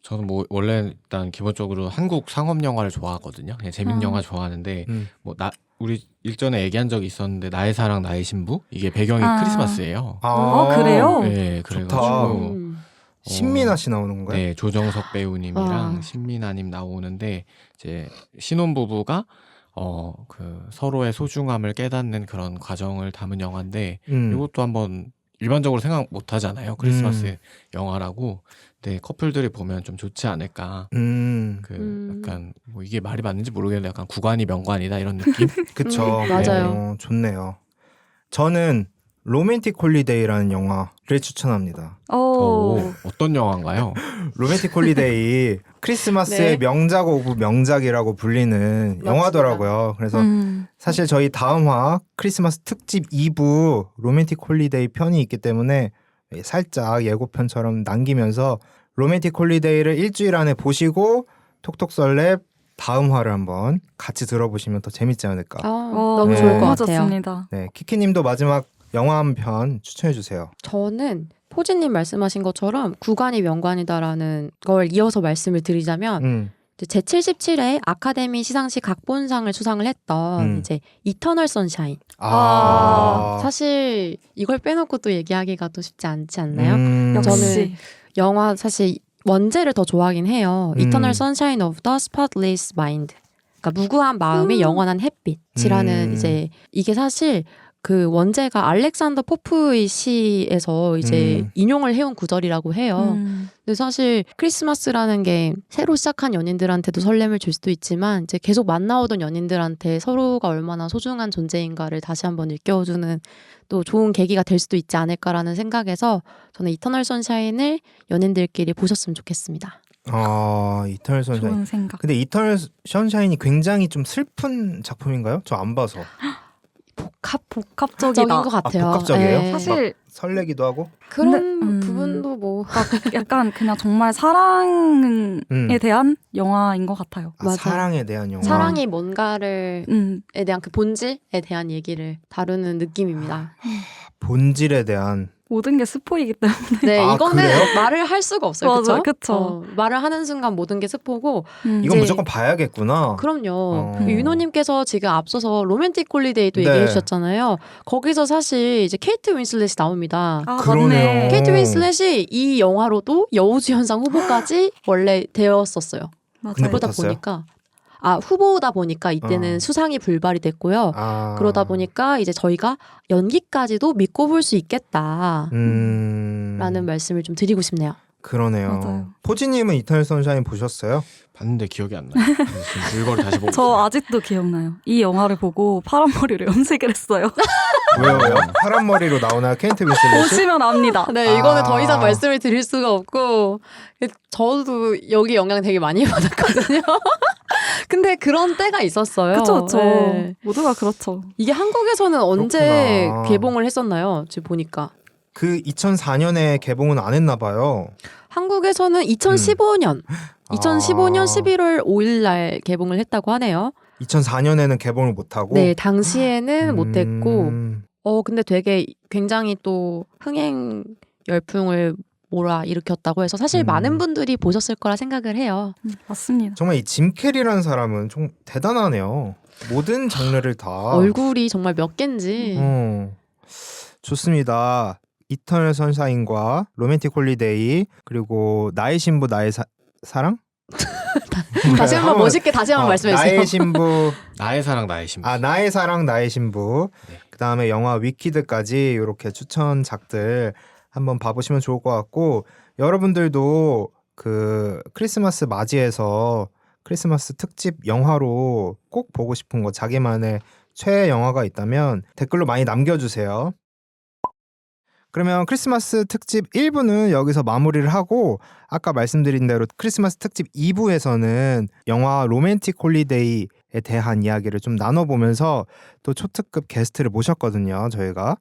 저는 뭐 원래 일단 기본적으로 한국 상업 영화를 좋아하거든요. 그냥 재밌는 영화 좋아하는데 뭐 우리 일전에 얘기한 적이 있었는데 나의 사랑 나의 신부 이게 배경이 크리스마스예요. 그래요? 네, 그래가지고 신민아 씨 나오는 건가요? 네, 조정석 배우님이랑 신민아님 나오는데 이제 신혼부부가 그 서로의 소중함을 깨닫는 그런 과정을 담은 영화인데 이것도 한번 일반적으로 생각 못 하잖아요. 크리스마스 영화라고. 근데 커플들이 보면 좀 좋지 않을까. 그 약간 뭐 이게 말이 맞는지 모르겠는데 약간 구관이 명관이다 이런 느낌? 그쵸. 맞아요. 좋네요. 저는 로맨틱 홀리데이라는 영화를 추천합니다. 어떤 영화인가요? 로맨틱 홀리데이 크리스마스의 명작 오브 명작이라고 불리는 영화더라고요. 그래서 사실 저희 다음화 크리스마스 특집 2부 로맨틱 홀리데이 편이 있기 때문에 살짝 예고편처럼 남기면서 로맨틱 홀리데이를 일주일 안에 보시고 톡톡썰랩 다음화를 한번 같이 들어보시면 더 재밌지 않을까. 너무 좋을 것 같아요. 좋습니다. 네, 키키님도 마지막 영화 한 편 추천해 주세요. 저는 포지님 말씀하신 것처럼 구관이 명관이다라는 걸 이어서 말씀을 드리자면 제77회 아카데미 시상식 각본상을 수상을 했던 이제 이터널 선샤인. 사실 이걸 빼놓고 또 얘기하기가 또 쉽지 않지 않나요? 저는 영화 사실 원제를 더 좋아하긴 해요. 이터널 선샤인 오브 더 스포틀ess 마인드. 그러니까 무구한 마음이 영원한 햇빛이라는 이제 이게 사실 그 원제가 알렉산더 포프의 시에서 이제 인용을 해온 구절이라고 해요. 근데 사실 크리스마스라는 게 새로 시작한 연인들한테도 설렘을 줄 수도 있지만 이제 계속 만나오던 연인들한테 서로가 얼마나 소중한 존재인가를 다시 한번 일깨워주는 또 좋은 계기가 될 수도 있지 않을까라는 생각에서 저는 이터널 선샤인을 연인들끼리 보셨으면 좋겠습니다. 이터널 선샤인. 좋은 생각. 근데 이터널 선샤인이 굉장히 좀 슬픈 작품인가요? 저 안 봐서. 복합적이다. 적인 것 같아요. 복합적이에요? 네. 사실 설레기도 하고. 그런 근데, 부분도 뭐 약간 그냥 정말 사랑에 대한 영화인 것 같아요. 맞아요. 사랑에 대한 영화. 사랑이 뭔가를 음. 에 대한 그 본질에 대한 얘기를 다루는 느낌입니다. 본질에 대한. 모든 게 스포이기 때문에. 네, 아, 이거는 그래요? 말을 할 수가 없어요. 맞아요, 그쵸? 그쵸. 말을 하는 순간 모든 게 스포고 이건 이제- 무조건 봐야겠구나. 그럼요. 어. 윤호님께서 지금 앞서서 로맨틱 홀리데이도 네. 얘기해 주셨잖아요. 거기서 사실 이제 케이트 윈슬렛이 나옵니다. 아, 그러네요. 맞네. 케이트 윈슬렛이 이 영화로도 여우주연상 후보까지 원래 되었었어요. 맞아요. 근데 그러다 붙었어요? 보니까 후보다 보니까 이때는 어. 수상이 불발이 됐고요. 그러다 보니까 이제 저희가 연기까지도 믿고 볼 수 있겠다라는 말씀을 좀 드리고 싶네요. 그러네요. 맞아요. 포지님은 이터널 선샤인 보셨어요? 봤는데 기억이 안 나요. 지금 이걸 다시 보고 저 있어요. 아직도 기억나요. 이 영화를 보고 파란 머리를 염색을 했어요. 왜요? 파란 머리로 나오나 케인트 윈슬렛이? 보시면 압니다. 네, 이거는 더 아. 이상 말씀을 드릴 수가 없고 저도 여기 영향 되게 많이 받았거든요. 근데 그런 때가 있었어요. 그쵸. 네. 모두가 그렇죠. 이게 한국에서는 언제 그렇구나. 개봉을 했었나요? 지금 보니까 그 2004년에 개봉은 안 했나 봐요. 한국에서는 2015년 2015년 11월 5일 날 개봉을 했다고 하네요. 2004년에는 개봉을 못 하고. 네, 당시에는 못했고 음. 근데 되게 굉장히 또 흥행 열풍을 몰아일으켰다고 해서 사실 많은 분들이 보셨을 거라 생각을 해요. 맞습니다. 정말 이 짐 캐리라는 사람은 좀 대단하네요. 모든 장르를 다. 얼굴이 정말 몇 개인지. 좋습니다. 이터널 선샤인과 로맨틱 홀리데이 그리고 나의 신부 나의 사랑? 다시 한번 멋있게 다시 한번 말씀해 주세요. 나의 신부 나의 사랑 나의 신부. 나의 사랑 나의 신부. 네. 그다음에 영화 위키드까지 이렇게 추천작들 한번 봐보시면 좋을 것 같고 여러분들도 그 크리스마스 맞이해서 크리스마스 특집 영화로 꼭 보고 싶은 거 자기만의 최애 영화가 있다면 댓글로 많이 남겨주세요. 그러면 크리스마스 특집 1부는 여기서 마무리를 하고 아까 말씀드린 대로 크리스마스 특집 2부에서는 영화 로맨틱 홀리데이에 대한 이야기를 좀 나눠보면서 또 초특급 게스트를 모셨거든요. 저희가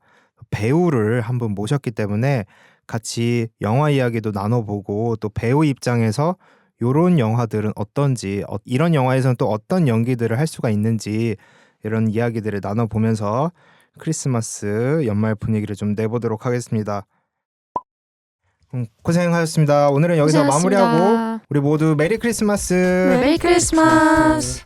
배우를 한 분 모셨기 때문에 같이 영화 이야기도 나눠보고 또 배우 입장에서 이런 영화들은 어떤지 이런 영화에서는 또 어떤 연기들을 할 수가 있는지 이런 이야기들을 나눠보면서 크리스마스 연말 분위기를 좀 내보도록 하겠습니다. 고생하셨습니다. 오늘은 여기서 고생하셨습니다. 마무리하고 우리 모두 메리 크리스마스. 메리 크리스마스.